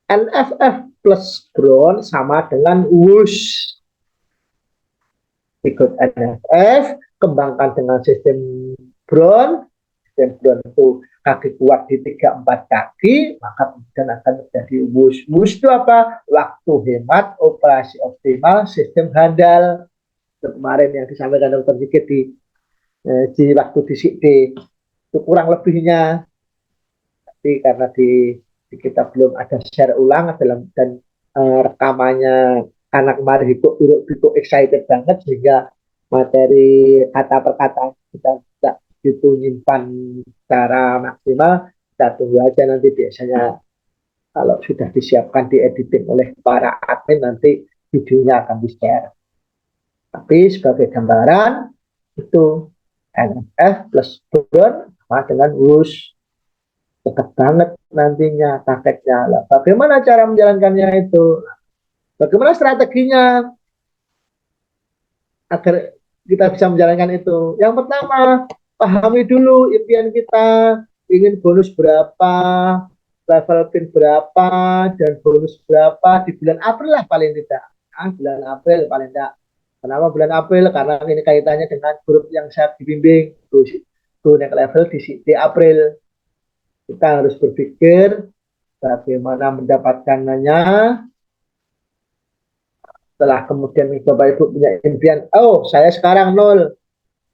NFF plus Brown sama dengan WUSH. Ikut NFF, kembangkan dengan sistem Brown. Sistem Brown itu kaki kuat di 3-4 kaki, maka kemudian akan menjadi WUSH. WUSH itu apa? Waktu hemat, operasi optimal, sistem handal. Kemarin yang disampaikan dokter Sigit di waktu di SID itu kurang lebihnya. Tapi karena di kita belum ada share ulang dalam dan rekamannya anak kemarin itu excited banget sehingga materi kata perkataan kita tidak gitu nyimpan secara maksimal. Kita tunggu aja nanti, biasanya kalau sudah disiapkan di editing oleh para admin nanti videonya akan di share. Tapi sebagai gambaran itu NFF plus Brown sama dengan WUSH. Dekat banget nantinya prakteknya. Lah, bagaimana cara menjalankannya itu? Bagaimana strateginya agar kita bisa menjalankan itu? Yang pertama, pahami dulu impian kita, ingin bonus berapa, level pin berapa, dan bonus berapa di bulan April lah paling tidak. Bulan April paling tidak. Kenapa bulan April? Karena ini kaitannya dengan grup yang saya dibimbing. Itu naik level di April. Kita harus berpikir bagaimana mendapatkannya. Setelah kemudian Bapak Ibu punya impian, oh saya sekarang nol,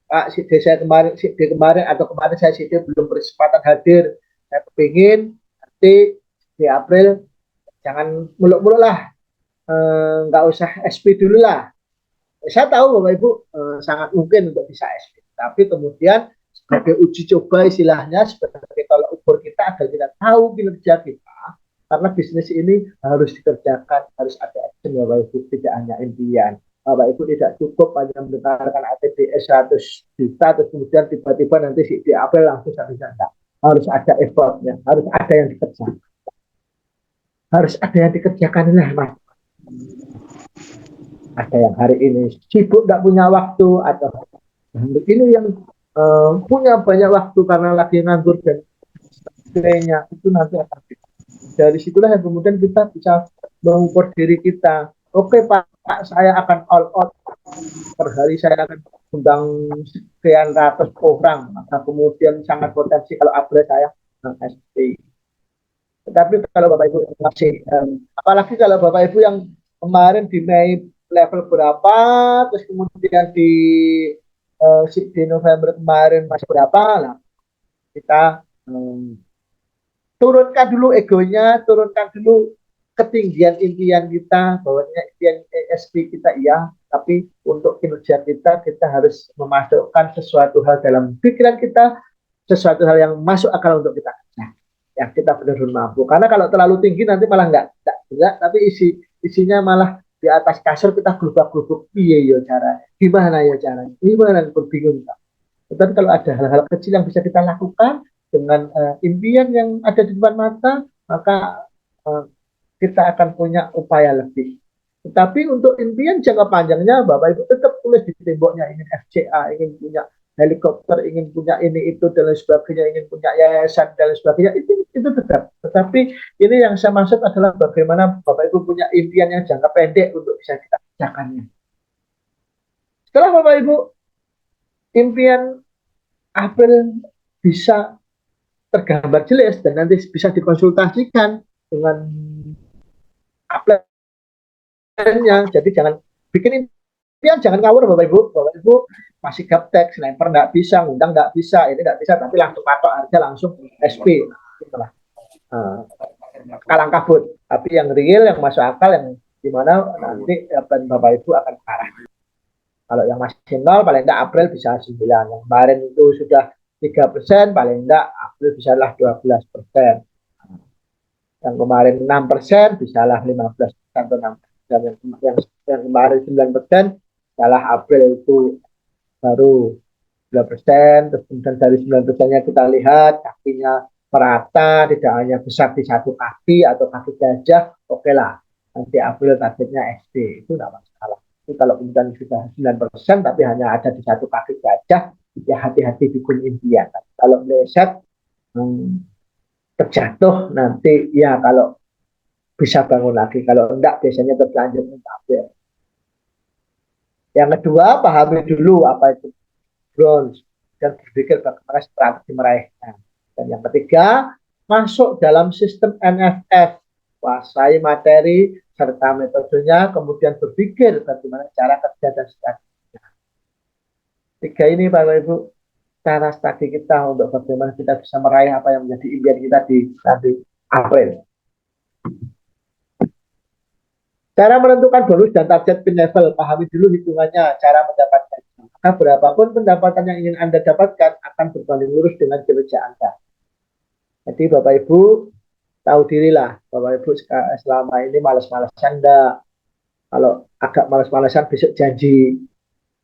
Pak CD saya kemarin, CD kemarin atau kemarin saya CD belum berkesempatan hadir, saya kepingin nanti di April jangan muluk-muluk lah, nggak usah SP dulu lah. Saya tahu Bapak Ibu sangat mungkin untuk bisa SP, tapi kemudian sebagai uji coba istilahnya, sebagai tolak ukur kita agar kita tahu kinerja kita, karena bisnis ini harus dikerjakan, harus ada action ya Bapak Ibu, tidak hanya impian. Bapak Ibu tidak cukup hanya mendengarkan ATDS 100 juta terus kemudian tiba-tiba nanti di April langsung 1 juta. Harus ada effortnya, harus ada yang dikerjakan. Harus ada yang dikerjakan lah Mas. Ada yang hari ini sibuk nggak punya waktu, atau ini yang punya banyak waktu karena lagi nganggur dan sebagainya, itu nanti akan dari situlah yang kemudian kita bisa mengukur diri kita. Oke Pak, saya akan all out per hari, saya akan undang sekian ratus orang, maka kemudian sangat potensi kalau upgrade saya SP. Tetapi kalau Bapak Ibu masih apalagi kalau Bapak Ibu yang kemarin di Mei level berapa, terus kemudian di November kemarin masih berapa lah, kita turunkan dulu egonya, turunkan dulu ketinggian impian kita, bahwanya impian ESP kita iya, tapi untuk kinerja kita harus memasukkan sesuatu hal dalam pikiran kita, sesuatu hal yang masuk akal untuk kita. Nah, yang kita benar-benar mampu. Karena kalau terlalu tinggi nanti malah enggak, tapi isinya malah di atas kasur kita gelubak-gelubuk, iya yo cara, gimana ya caranya, gimana bingung. Tetapi kalau ada hal-hal kecil yang bisa kita lakukan dengan impian yang ada di depan mata, maka kita akan punya upaya lebih. Tetapi untuk impian jangka panjangnya, Bapak Ibu tetap tulis di temboknya, ingin FCA, ingin punya helikopter, ingin punya ini itu dan lain sebagainya, ingin punya yayasan dan lain sebagainya, itu tetap. Tetapi ini yang saya maksud adalah bagaimana Bapak Ibu punya impian yang jangka pendek untuk bisa kita kerjakannya. Setelah Bapak Ibu impian April bisa tergambar jelas dan nanti bisa dikonsultasikan dengan apply-nya. Jadi jangan bikin impian, jangan ngawur Bapak Ibu. Bapak Ibu masih gaptek, sniper nggak bisa, ngundang nggak bisa, ini nggak bisa, tapi langsung patok harga langsung SP. Itulah. Kalang kabut. Tapi yang real, yang masuk akal, yang dimana nanti Bapak Ibu akan parah. Kalau yang masih nol, paling tidak April bisa 9. Yang kemarin itu sudah 3%, paling tidak April bisa lah 12%. Yang kemarin 6%, bisa lah 15% atau 6%. Yang kemarin 9%, salah April itu baru 2%. Terus kemudian dari 9%-nya kita lihat kakinya merata, tidak hanya besar di satu kaki atau kaki gajah, oke lah. Nanti April targetnya SD, itu tidak masalah. Itu kalau kemudian sudah 9% tapi hanya ada di satu kaki gajah, ya hati-hati bikin impian. Kalau meleset terjatuh nanti, ya kalau bisa bangun lagi. Kalau enggak, biasanya terlanjur mencapai. Yang kedua, pahami dulu apa itu bronze dan berpikir bagaimana strategi meraihnya. Dan yang ketiga, masuk dalam sistem NFF, kuasai materi serta metodenya, kemudian berpikir bagaimana cara kerja dan strategi. Tiga ini Bapak Ibu, cara strategi kita untuk bagaimana kita bisa meraih apa yang menjadi impian kita di nanti April. Cara menentukan bonus dan target pin level, pahami dulu hitungannya, cara mendapatkannya. Maka berapapun pendapatan yang ingin Anda dapatkan akan berbanding lurus dengan kinerja Anda. Jadi Bapak Ibu tahu dirilah, Bapak Ibu selama ini malas-malasan enggak. Kalau agak malas-malasan besok janji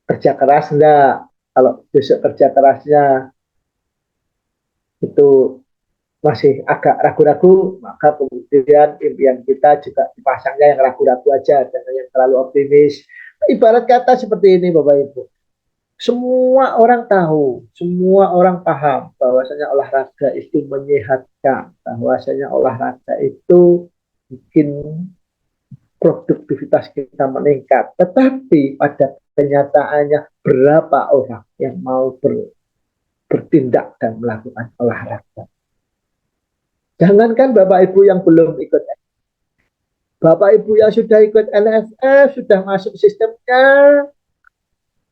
kerja keras enggak. Kalau besok kerja kerasnya itu masih agak ragu-ragu, maka kemudian impian kita juga dipasangnya yang ragu-ragu aja, jangan yang terlalu optimis. Ibarat kata seperti ini Bapak Ibu, semua orang tahu, semua orang paham bahwasanya olahraga itu menyehatkan, bahwasanya olahraga itu bikin produktivitas kita meningkat. Tetapi pada kenyataannya berapa orang yang mau bertindak dan melakukan olahraga? Jangankan Bapak Ibu yang belum ikut, Bapak Ibu yang sudah ikut NFF, sudah masuk sistemnya,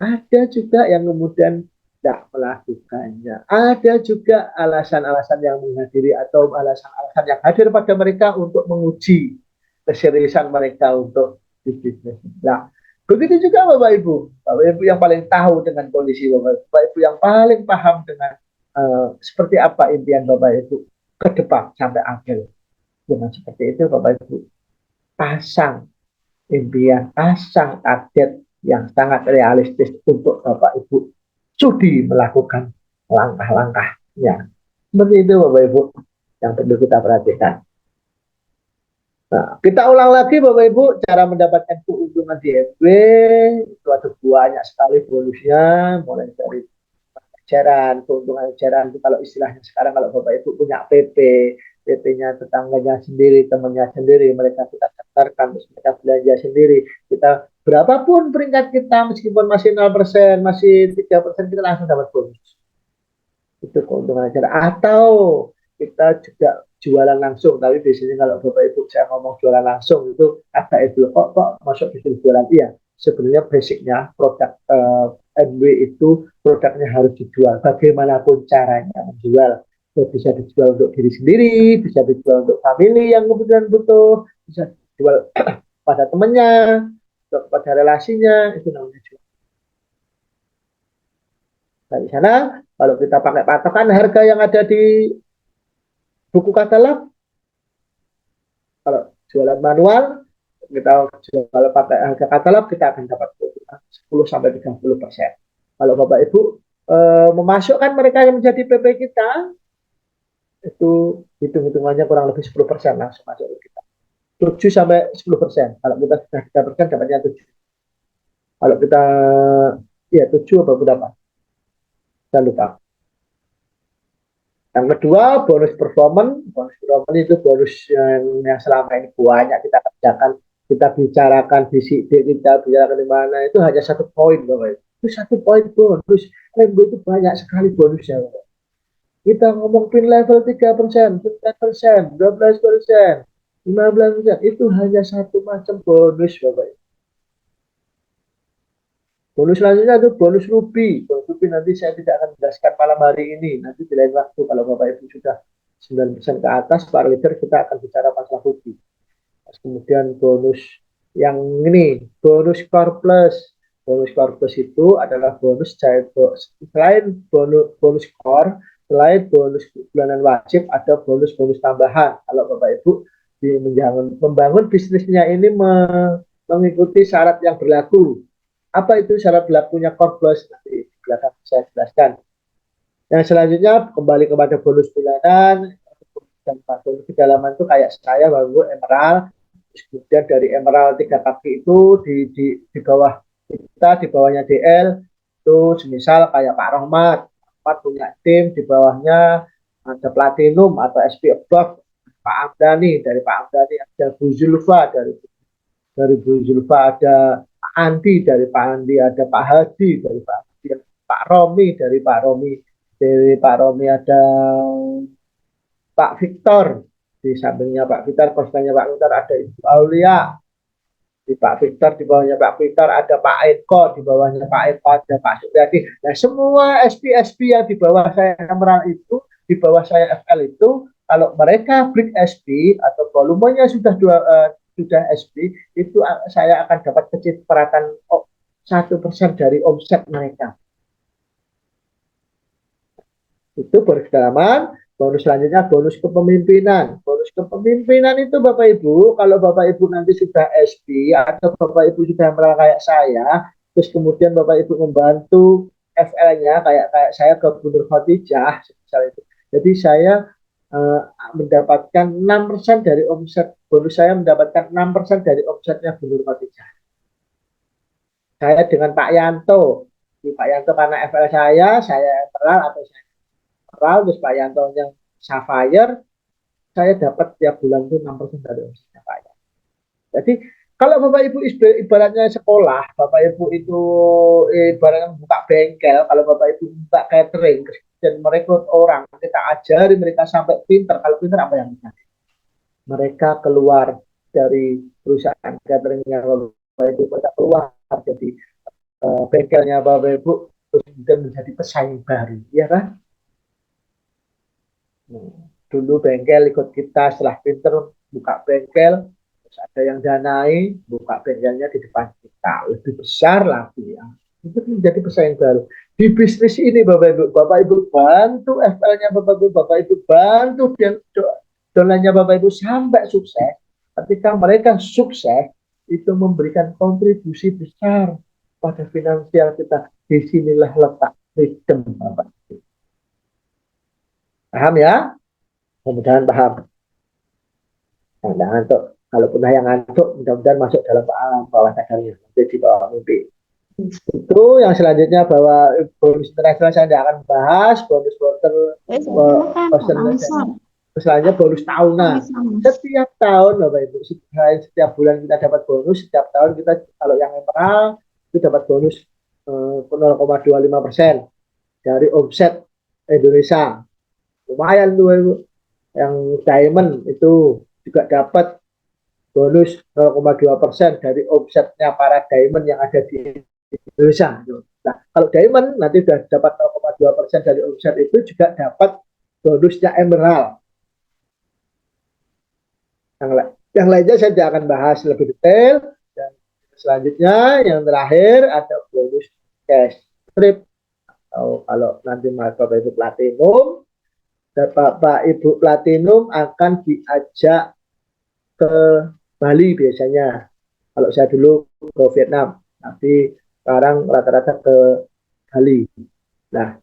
ada juga yang kemudian tidak melakukannya. Ada juga alasan-alasan yang menghadiri atau alasan-alasan yang hadir pada mereka untuk menguji keseriusan mereka untuk bisnis. Nah, begitu juga Bapak Ibu. Bapak Ibu yang paling tahu dengan kondisi Bapak Ibu yang paling paham dengan seperti apa impian Bapak Ibu ke depan sampai akhir. Dengan seperti itu Bapak Ibu pasang impian, pasang target yang sangat realistis untuk Bapak Ibu sudi melakukan langkah-langkahnya. Seperti itu Bapak Ibu yang perlu kita perhatikan. Nah, kita ulang lagi Bapak Ibu, cara mendapatkan keuntungan di FB itu ada banyak sekali bonusnya, mulai dari eceran, keuntungan eceran itu kalau istilahnya sekarang kalau Bapak Ibu punya PP-nya tetangganya sendiri, temannya sendiri, mereka kita daftarkan, terus mereka belanja sendiri, kita berapapun peringkat kita, meskipun masih 0%, masih 3%, kita langsung dapat bonus. Itu keuntungan eceran. Atau kita juga jualan langsung, tapi biasanya kalau Bapak Ibu saya ngomong jualan langsung itu agak itu kok masuk bisnis jualan. Iya, sebenarnya basicnya produk MW itu produknya harus dijual bagaimanapun caranya menjual. Bisa dijual untuk diri sendiri, bisa dijual untuk family yang kemudian butuh, bisa dijual pada temannya, pada relasinya, itu namanya jual. Nah, di sana kalau kita pakai patokan harga yang ada di buku katalog, kalau jualan manual kita jual pakai harga katalog kita akan dapat 10-30%. Kalau Bapak Ibu memasukkan mereka yang menjadi PP kita, itu hitung-hitungannya kurang lebih 10% langsung masuk ke kita. 7-10%. Kalau kita sudah 3% dapatnya 7. Kalau kita ya 7 atau berapa? Saya lupa. Yang kedua, bonus performance. Bonus performance itu bonus yang selama ini banyak kita kerjakan, kita bicarakan di CD, kita bicarakan di mana, itu hanya 1 poin Bapak. Itu 1 poin bonus. Itu banyak sekali bonusnya Bapak. Kita ngomong pin level 3%, 4%, 12%, 15%, itu hanya satu macam bonus Bapak. Bonus selanjutnya itu bonus Ruby. Bonus Ruby nanti saya tidak akan menjelaskan malam hari ini. Nanti di lain waktu kalau Bapak Ibu sudah 9% ke atas, Pak Leader, kita akan bicara masalah Ruby. Kemudian bonus yang ini, bonus Core Plus. Bonus Core Plus itu adalah bonus selain bonus Core, selain bonus bulanan wajib, ada bonus-bonus tambahan. Kalau Bapak Ibu membangun bisnisnya ini mengikuti syarat yang berlaku. Apa itu syarat berlakunya Core Plus? Nanti di belakang saya jelaskan. Yang selanjutnya kembali kepada bonus bulanan dan bonus kedalaman itu kayak saya baru Emerald. Kemudian dari Emerald 3 kaki itu di bawah kita, di bawahnya DL itu semisal kayak Pak Rohmat punya tim, di bawahnya ada Platinum atau SP Above, Pak Amdani, dari Pak Amdani ada Bu Zulfa, dari Bu Zulfa ada Pak Andi, dari Pak Andi ada Pak Hadi, dari Pak Hadi ada Pak Romi, dari Pak Romi ada Pak Victor, di sampingnya Pak Victor, posisinya Pak Victor ada Ibu Aulia, di Pak Victor, di bawahnya Pak Victor ada Pak Eko, di bawahnya Pak Eko ada Pak Supriyadi. Nah, semua SP-SP yang di bawah saya Emerald itu, di bawah saya FL itu, kalau mereka break SP atau volumenya sudah SP, itu saya akan dapat kecipratan 1% dari omset mereka. Itu bonus kedalaman. Bonus selanjutnya bonus kepemimpinan. Bonus kepemimpinan itu Bapak Ibu, kalau Bapak Ibu nanti sudah SP atau Bapak Ibu sudah merasa kayak saya, terus kemudian Bapak Ibu membantu FL-nya kayak saya ke Bunur Khotijah, itu. Jadi saya mendapatkan 6% dari omset, bonus saya mendapatkan 6% dari omsetnya Bunur Khotijah. Saya dengan Pak Yanto, Pak Yanto karena FL saya emerald atau saya terus Pak Yanto yang Sapphire, saya dapat tiap bulan itu 6% dari omsetnya Pak Yanto. Jadi kalau Bapak Ibu ibaratnya sekolah, Bapak Ibu itu ibaratnya buka bengkel, kalau Bapak Ibu buka catering dan merekrut orang, kita ajari mereka sampai pinter. Kalau pinter apa yang kita? Mereka keluar dari perusahaan cateringnya Bapak Ibu, mereka keluar jadi bengkelnya Bapak Ibu, terus kemudian menjadi pesaing baru, ya kan? Dulu bengkel ikut kita, setelah pinter buka bengkel, terus ada yang danai, buka bengkelnya di depan kita, lebih besar lagi ya. Itu menjadi pesaing baru. Di bisnis ini Bapak Ibu bantu FL-nya Bapak Ibu bantu dolarnya Bapak Ibu sampai sukses. Ketika mereka sukses, itu memberikan kontribusi besar pada finansial kita. Disinilah letak freedom Bapak Ibu. Paham ya? Mudah-mudahan paham. Nah, ngantuk. Kalaupun yang ngantuk, mudah-mudahan masuk dalam bawah sadarnya. Jadi bawah mimpi. Itu yang selanjutnya bahwa bonus internasional saya tidak akan bahas. Bonus quarter, selanjutnya bonus tahunan. Setiap tahun Bapak Ibu, setiap bulan kita dapat bonus. Setiap tahun kita, kalau yang emerald itu dapat bonus 0,25% dari omset Indonesia. Lumayan tuh Ibu. Yang diamond itu juga dapat bonus 0,2% dari omsetnya para diamond yang ada di Indonesia. Nah, kalau diamond nanti sudah dapat 0,2% dari omset itu juga dapat bonusnya emerald. Yang lainnya saya tidak akan bahas lebih detail. Dan selanjutnya yang terakhir ada bonus cash strip. Atau kalau nanti Bapak Ibu Platinum, Bapak Ibu Platinum akan diajak ke Bali biasanya. Kalau saya dulu ke Vietnam, tapi sekarang rata-rata ke Bali. Nah,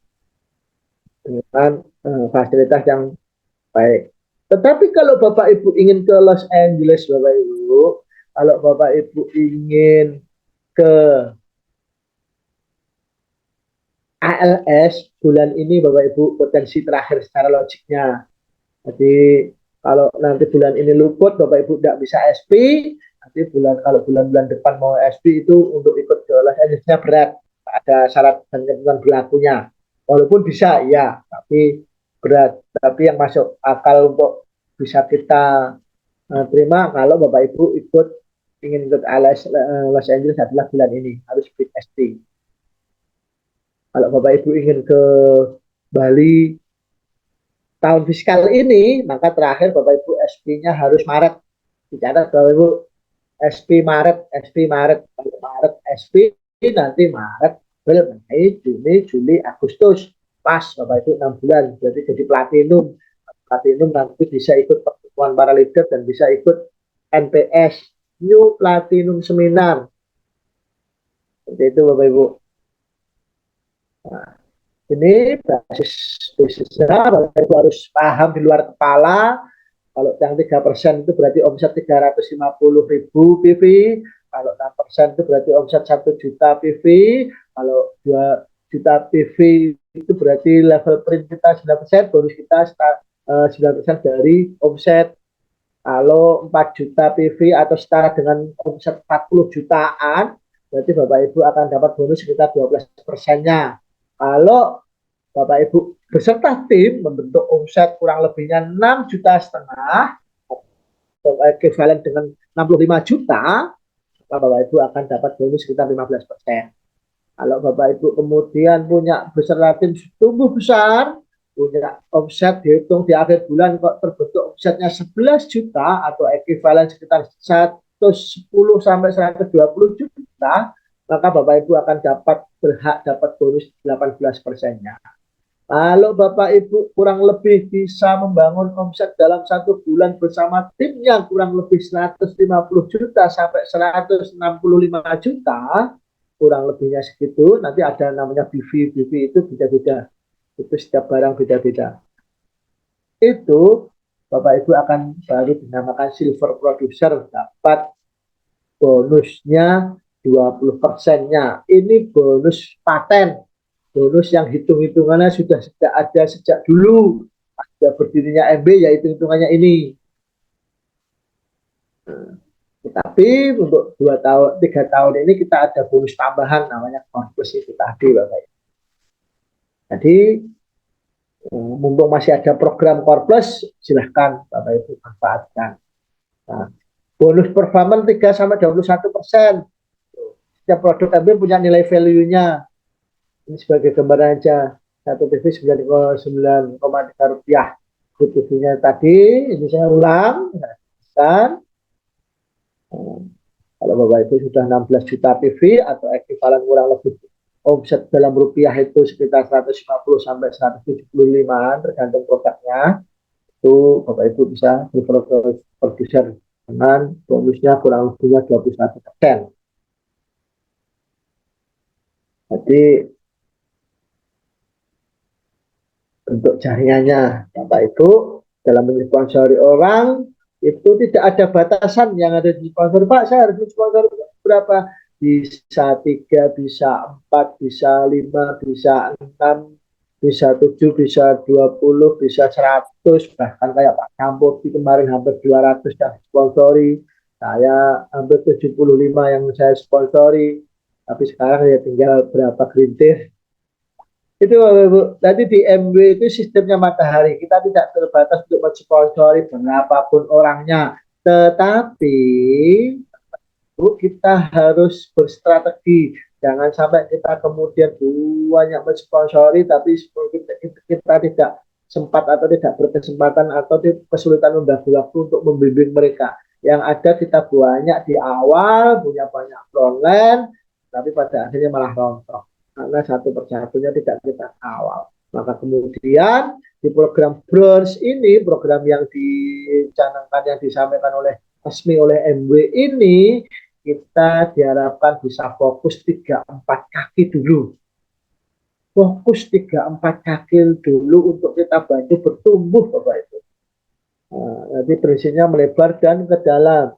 dengan fasilitas yang baik. Tetapi kalau Bapak Ibu ingin ke Los Angeles, Bapak Ibu, kalau Bapak Ibu ingin ke ALS bulan ini Bapak Ibu potensi terakhir secara logiknya. Jadi kalau nanti bulan ini luput Bapak Ibu tidak bisa SP, nanti kalau bulan-bulan depan mau SP itu untuk ikut ke Los Angelesnya berat. Ada syarat dan ketentuan berlakunya. Walaupun bisa ya, tapi berat. Tapi yang masuk akal untuk bisa kita terima kalau Bapak Ibu ingin ikut ALS Los Angeles adalah bulan ini harus bid SP. Kalau Bapak Ibu ingin ke Bali tahun fiskal ini, maka terakhir Bapak Ibu SP-nya harus Maret. Dicatat Bapak Ibu, SP Maret, kalau Maret SP, nanti Maret, April, Mei, Juni, Juli, Agustus. Pas Bapak Ibu 6 bulan, berarti jadi platinum. Platinum nanti bisa ikut pertemuan para leader dan bisa ikut NPS, New Platinum Seminar. Seperti itu Bapak Ibu. Nah, ini bisnisnya Bapak Ibu harus paham di luar kepala. Kalau yang 3% itu berarti omset 350.000 PV. Kalau 6% itu berarti omset 1 juta PV. Kalau 2 juta PV itu berarti level print kita 9%, bonus kita 9% dari omset. Kalau 4 juta PV atau setara dengan omset 40 jutaan, berarti Bapak Ibu akan dapat bonus sekitar 12%-nya. Kalau Bapak Ibu beserta tim membentuk omset kurang lebihnya 6,5 juta atau ekuivalen dengan 65 juta, maka Bapak Ibu akan dapat bonus sekitar 15%. Kalau Bapak Ibu kemudian punya beserta tim tumbuh besar, punya omset dihitung di akhir bulan kok terbentuk omsetnya 11 juta atau ekuivalen sekitar 110 sampai 120 juta, maka Bapak Ibu akan berhak dapat bonus 18%-nya. Kalau Bapak Ibu kurang lebih bisa membangun omset dalam 1 bulan bersama timnya kurang lebih 150 juta sampai 165 juta, kurang lebihnya segitu, nanti ada namanya BV, BV itu beda-beda. Itu setiap barang beda-beda. Itu Bapak Ibu akan baru dinamakan silver producer, dapat bonusnya 20%-nya. Ini bonus paten. Bonus yang hitung-hitungannya sudah ada sejak dulu. Ada berdirinya MB, yaitu hitungannya ini. Tetapi untuk 2 tahun, 3 tahun ini kita ada bonus tambahan namanya corpus itu tadi, Bapak. Jadi mumpung masih ada program corpus, silahkan Bapak Ibu manfaatkan. Nah, bonus performance 3-21%. Setiap produk MB punya nilai value-nya. Ini sebagai gambaran aja. Satu PV 9,3 rupiah. PV-nya tadi, ini saya ulang. Dan kalau Bapak Ibu sudah 16 juta PV atau ekuivalen kurang lebih omset dalam rupiah itu sekitar 150 sampai 175 tergantung produknya, itu Bapak Ibu bisa produser dengan bonusnya kurang lebihnya 21%. Jadi untuk jaringannya Bapak Ibu dalam mensponsori orang itu tidak ada batasan yang ada di sponsor. Pak, saya harus sponsor berapa? Bisa 3, bisa 4, bisa 5, bisa 6, bisa 7, bisa 20, bisa 100. Bahkan kayak Pak Campur kemarin hampir 200 yang sponsori. Saya hampir 75 yang saya sponsori. Tapi sekarang ya tinggal berapa gerintir. Itu tadi di MW itu sistemnya matahari. Kita tidak terbatas untuk mensponsori berapapun orangnya. Tetapi kita harus berstrategi. Jangan sampai kita kemudian banyak mensponsori tapi kita tidak sempat atau tidak berkesempatan atau kesulitan membagi waktu untuk membimbing mereka. Yang ada kita banyak di awal, punya banyak frontline, tapi pada akhirnya malah rontok karena satu persatunya tidak kita kawal. Maka kemudian di program bronze ini, program yang dicanangkan, yang disampaikan oleh resmi oleh MW ini, kita diharapkan bisa fokus 3-4 kaki dulu. Fokus 3-4 kaki dulu untuk kita bantu bertumbuh, Bapak Ibu. Nah, nanti prinsipnya melebar dan ke dalam.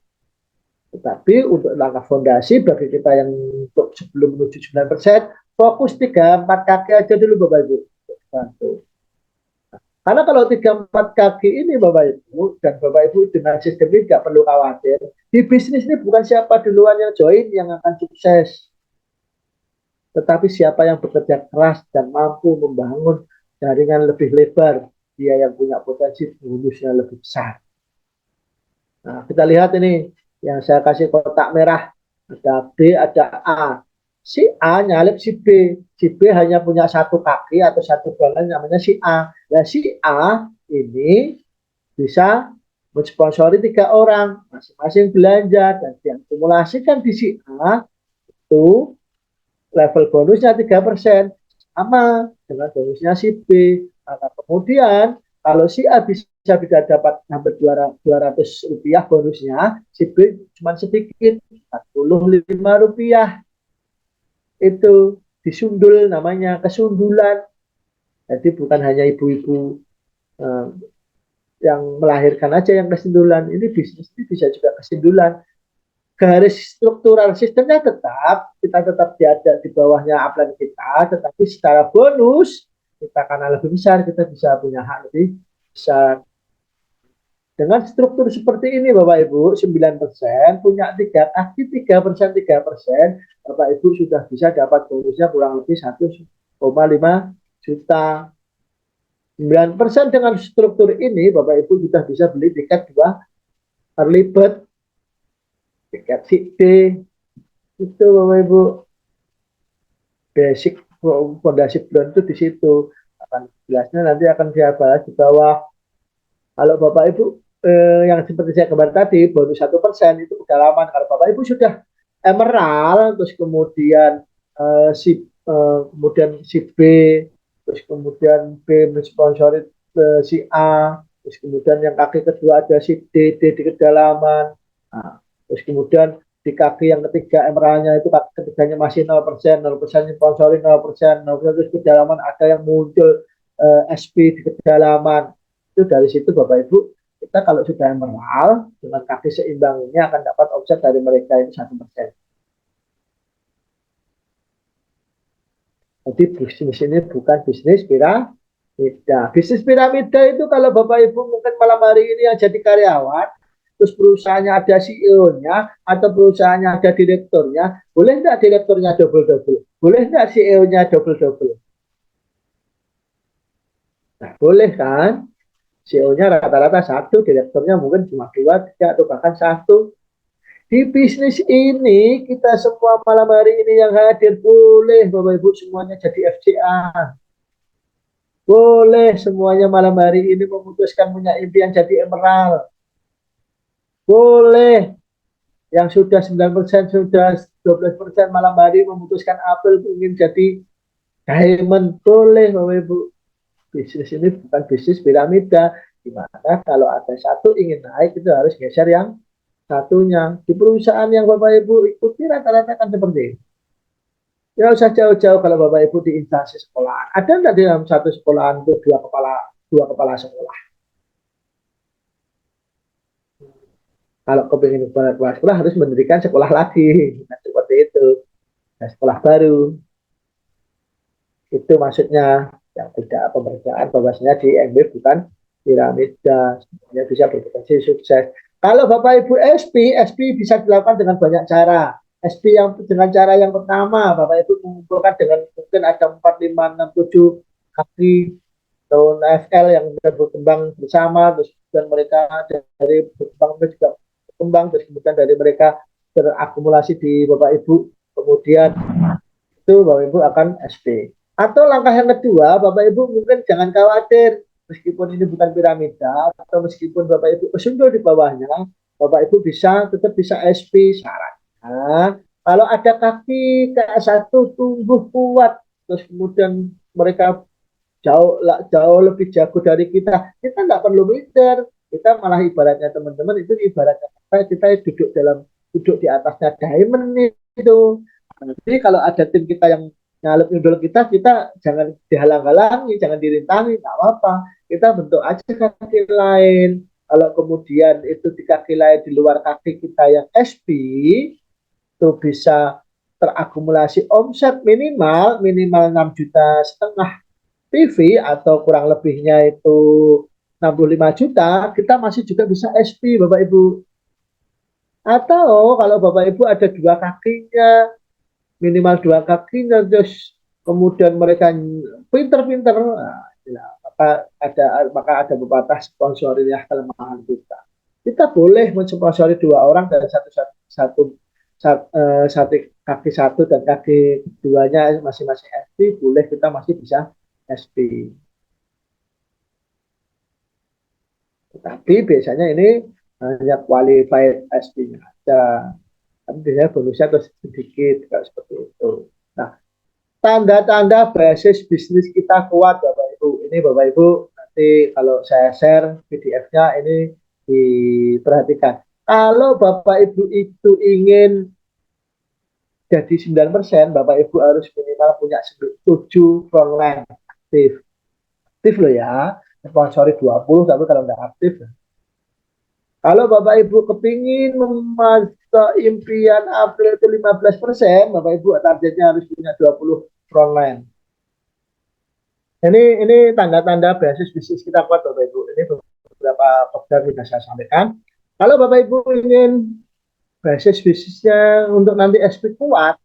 Tetapi untuk langkah fondasi bagi kita yang untuk sebelum menuju 9%, fokus 3-4 kaki aja dulu Bapak Ibu. Bantu. Karena kalau 3-4 kaki ini Bapak Ibu dan Bapak Ibu dengan sistem ini tidak perlu khawatir. Di bisnis ini bukan siapa duluan yang join yang akan sukses. Tetapi siapa yang bekerja keras dan mampu membangun jaringan lebih lebar. Dia yang punya potensi bonusnya lebih besar. Nah, kita lihat ini yang saya kasih kotak merah. Ada B, ada A. Si A nyalip si B. Si B hanya punya satu kaki atau satu balan namanya si A. Nah, si A ini bisa mensponsori 3 orang. Masing-masing belanja dan diakumulasikan di si A itu level bonusnya 3%. Sama dengan bonusnya si B. Maka kemudian kalau si A bisa dapat hampir 200 rupiah bonusnya, si B cuma sedikit, 45 rupiah. Itu disundul namanya, kesundulan. Jadi bukan hanya ibu-ibu yang melahirkan aja yang kesundulan. Ini bisnis ini bisa juga kesundulan. Garis struktural sistemnya kita tetap ada di bawahnya upline kita, tetapi secara bonus kita karena lebih besar kita bisa punya hak lebih besar. Dengan struktur seperti ini Bapak Ibu, 9% punya 3 kaki 3%, 3%, Bapak Ibu sudah bisa dapat bonusnya kurang lebih 1,5 juta. 9% dengan struktur ini Bapak Ibu sudah bisa beli tiket 2 early bird, tiket seat D, itu Bapak Ibu. Basic fondasi Brown itu di situ. Akan jelasnya nanti akan saya bahas di bawah. Kalau Bapak Ibu yang seperti saya gambar tadi, bonus 1% itu kedalaman. Kalau Bapak Ibu sudah emerald, terus kemudian kemudian si B, terus kemudian B mensponsori si A, terus kemudian yang kaki kedua ada si D, D di kedalaman. Nah, terus kemudian di kaki yang ketiga emeraldnya itu kaki ketiganya masih 0%, 0% sponsori 0%, 0%, terus kedalaman ada yang muncul SP di kedalaman. Itu dari situ Bapak Ibu, kita kalau sudah emerald dengan kaki seimbang ini akan dapat omset dari mereka ini 1%. Jadi bisnis ini bukan bisnis piramida. Bisnis piramida itu kalau Bapak Ibu mungkin malam hari ini yang jadi karyawan, terus perusahaannya ada CEO-nya atau perusahaannya ada direkturnya, boleh nggak direkturnya double-double? Boleh nggak CEO-nya double-double? Nah, boleh kan? CEO-nya rata-rata satu, direkturnya mungkin cuma dua, tiga, atau bahkan satu. Di bisnis ini, kita semua malam hari ini yang hadir, boleh Bapak Ibu semuanya jadi FCA. Boleh semuanya malam hari ini memutuskan punya impian jadi emerald. Boleh yang sudah 9%, sudah 12% malam hari memutuskan apel ingin jadi diamond. Boleh Bapak Ibu. Bisnis ini bukan bisnis piramida. Dimana kalau ada satu ingin naik itu harus geser yang satunya. Di perusahaan yang Bapak Ibu ikuti rata-rata kan seperti ini. Ya usah jauh-jauh kalau Bapak Ibu di instansi sekolah. Ada nggak di dalam satu sekolahan itu dua kepala sekolah? Kalau kepingin kepala sekolah harus mendirikan sekolah lagi. Nah, seperti itu. Nah, sekolah baru. Itu maksudnya yang tidak pemberdayaan bahwasanya di MB bukan piramida. Semuanya bisa berpotensi sukses. Kalau Bapak Ibu SP bisa dilakukan dengan banyak cara. SP yang dengan cara yang pertama, Bapak Ibu mengumpulkan dengan mungkin ada 4, 5, 6, 7 kaki tahun FL yang berkembang bersama, terus dan mereka dari berkembang juga berkembang, terus kemudian dari mereka berakumulasi di Bapak Ibu, kemudian itu Bapak Ibu akan SP. Atau langkah yang kedua, Bapak Ibu mungkin jangan khawatir, meskipun ini bukan piramida, atau meskipun Bapak Ibu kesundul di bawahnya, Bapak Ibu tetap bisa SP syaratnya. Kalau ada kaki KS1 tumbuh kuat, terus kemudian mereka jauh lebih jago dari kita nggak perlu minder. Kita malah ibaratnya teman-teman itu ibaratnya kita duduk di atasnya diamond itu. Jadi kalau ada tim kita yang nyalip nyundul kita jangan dihalang-halangi, jangan dirintangi, nggak apa-apa. Kita bentuk aja kaki lain. Kalau kemudian itu di kaki lain di luar kaki kita yang SP, itu bisa terakumulasi omset minimal 6,5 juta PV atau kurang lebihnya itu 65 juta, kita masih juga bisa SP Bapak Ibu. Atau kalau Bapak Ibu ada dua kakinya, minimal dua kakinya, terus kemudian mereka pinter-pinter, nah, ya, maka ada pepatah sponsori ya kelemahan kita. Kita boleh mensponsori dua orang dari satu kaki satu dan kaki keduanya masing-masing SP, boleh kita masih bisa SP. Tapi biasanya ini hanya qualified SP-nya aja. Tapi biasanya bonusnya terus sedikit, kayak seperti itu. Nah, tanda-tanda basis bisnis kita kuat, Bapak Ibu. Ini Bapak Ibu, nanti kalau saya share PDF-nya ini diperhatikan. Kalau Bapak Ibu itu ingin jadi 9%, Bapak Ibu harus minimal punya 7 frontline aktif. Aktif loh ya, sponsori 20, tapi kalau nggak aktif, kalau Bapak Ibu kepingin memasak impian April itu 15%, Bapak Ibu targetnya harus punya 20 frontline. Ini tanda-tanda basis bisnis kita kuat Bapak Ibu. Ini beberapa program sudah saya sampaikan. Kalau Bapak Ibu ingin basis bisnisnya untuk nanti SP kuat,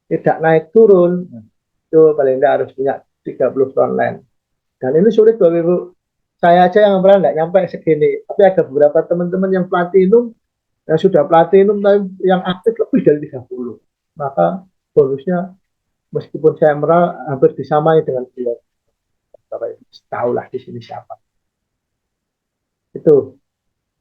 tidak naik turun, itu paling tidak harus punya 30 frontline. Dan ini sulit Bapak Ibu. Saya aja yang pernah nggak nyampe segini. Tapi ada beberapa teman-teman yang platinum, yang sudah platinum, yang aktif lebih dari 30. Maka bonusnya, meskipun saya merah, hampir disamai dengan beliau. Bapak Ibu tahulah di sini siapa. Itu.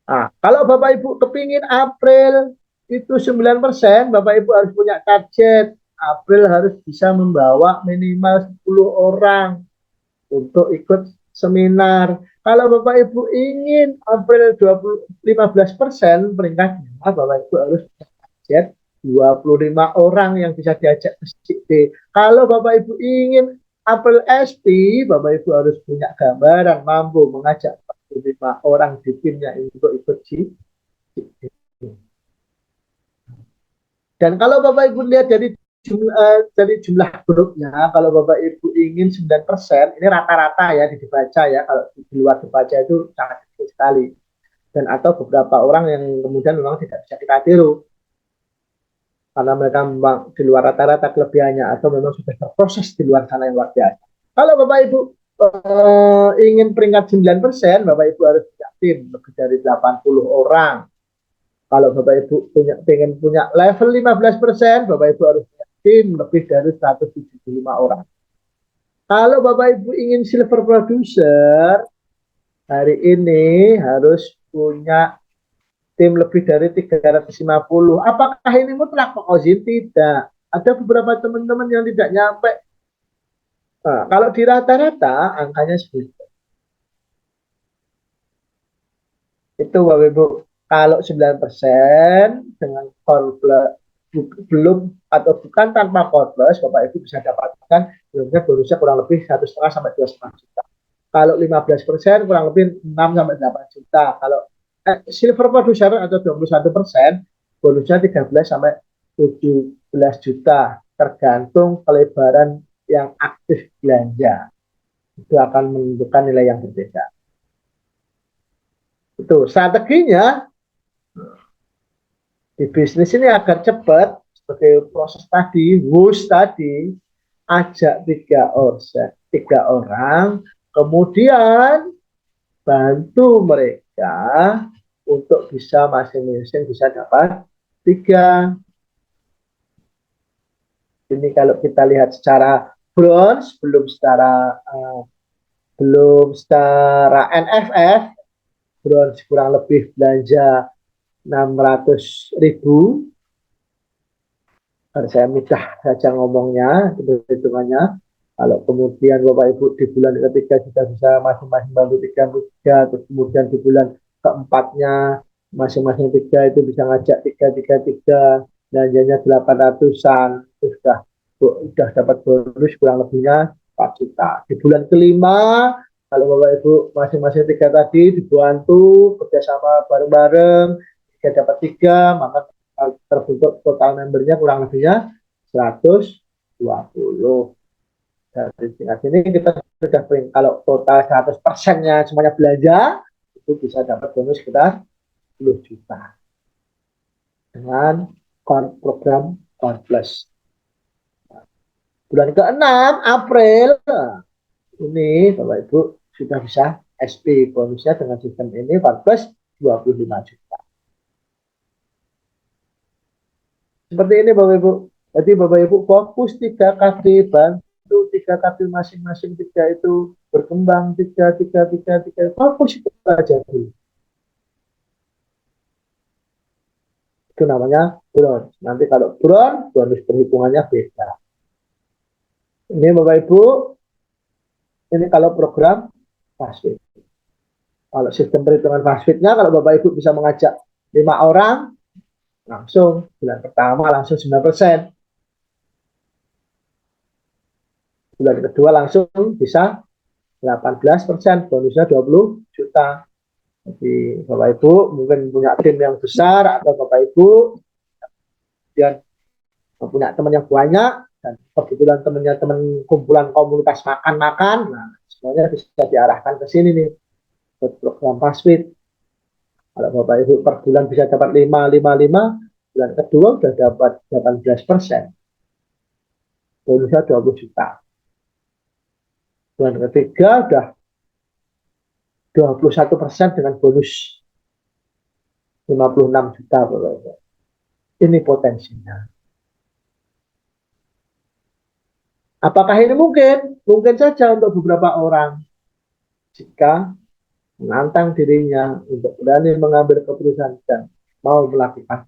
Nah, kalau Bapak Ibu kepingin April itu 9%, Bapak Ibu harus punya target. April harus bisa membawa minimal 10 orang untuk ikut seminar. Kalau Bapak Ibu ingin April 15% peringkatnya, Bapak Ibu harus target 25 orang yang bisa diajak ke CID. Kalau Bapak Ibu ingin April SP, Bapak Ibu harus punya gambaran mampu mengajak 45 orang di timnya untuk ikut CID. Dan kalau Bapak Ibu lihat dari jumlah grupnya, kalau Bapak Ibu ingin 9%, ini rata-rata ya dibaca ya, kalau di luar dibaca itu sangat kecil sekali. Dan atau beberapa orang yang kemudian memang tidak bisa kita tiru. Karena mereka memang di luar rata-rata kelebihannya, atau memang sudah berproses di luar sana yang luar biasa. Kalau Bapak Ibu ingin peringkat 9%, Bapak Ibu harus punya tim lebih dari 80 orang. Kalau Bapak Ibu pengen punya level 15%, Bapak Ibu harus punya tim lebih dari 175 orang. Kalau Bapak Ibu ingin silver producer, hari ini harus punya tim lebih dari 350. Apakah ini mutlak Pak Ozin? Tidak. Ada beberapa teman-teman yang tidak nyampe. Nah, kalau di rata-rata angkanya segitu. Itu Bapak Ibu. Kalau 9% dengan belum atau bukan tanpa core plus, Bapak Ibu bisa dapatkan bonusnya kurang lebih 1,5 sampai 2,5 juta. Kalau 15% kurang lebih 6 sampai 8 juta. Kalau silver producer atau 21%, bonusnya 13 sampai 17 juta, tergantung pelebaran yang aktif belanja. Itu akan menentukan nilai yang berbeda. Itu strateginya di bisnis ini agar cepat, seperti proses tadi, WUS tadi, ajak 3 orang, kemudian bantu mereka untuk bisa masing-masing bisa dapat 3. Ini kalau kita lihat secara bronze, belum secara NFF, bronze kurang lebih belanja 600.000. Saya mudah saja ngomongnya, hitungannya. Kalau kemudian Bapak Ibu di bulan ketiga juga bisa masing-masing bantu 3, terus kemudian di bulan keempatnya masing-masing 3 itu bisa ngajak 3, belanjanya 800-an, sudah dapat bonus kurang lebihnya 4 juta. Di bulan kelima, kalau Bapak Ibu masing-masing 3 tadi dibantu kerjasama bareng-bareng, 3 dapat 3, maka terbentuk total membernya kurang lebihnya 120. Dari tingkat sini kita sudah kalau total 100%-nya semuanya belanja, itu bisa dapat bonus sekitar 10 juta dengan program Core Plus. Bulan ke-6 April ini Bapak Ibu sudah bisa SP bonusnya dengan sistem ini Core Plus 25 juta. Seperti ini Bapak Ibu. Jadi Bapak Ibu fokus 3 kaki, bantu 3 kaki masing-masing 3 itu berkembang 3, fokus itu aja dulu. Itu namanya bronze. Nanti kalau bronze, bonus perhitungannya beda. Ini Bapak Ibu, ini kalau program FastFit. Kalau sistem perhitungan FastFitnya, kalau Bapak Ibu bisa mengajak 5 orang, langsung bulan pertama langsung 9%. Bulan kedua langsung bisa 18%, bonusnya 20 juta. Jadi Bapak Ibu mungkin punya tim yang besar, atau Bapak Ibu dan punya teman yang banyak, dan kebetulan temannya teman kumpulan komunitas makan-makan, nah semuanya bisa diarahkan ke sini nih. ikut program Paswid. Kalau Bapak Ibu per bulan bisa dapat 5, bulan kedua sudah dapat 18%. Bonusnya 20 juta. Bulan ketiga sudah 21% dengan bonus 56 juta. Bapak Ibu. Ini potensinya. Apakah ini mungkin? Mungkin saja untuk beberapa orang. Jika menantang dirinya untuk berani mengambil keputusan dan mau melakukan.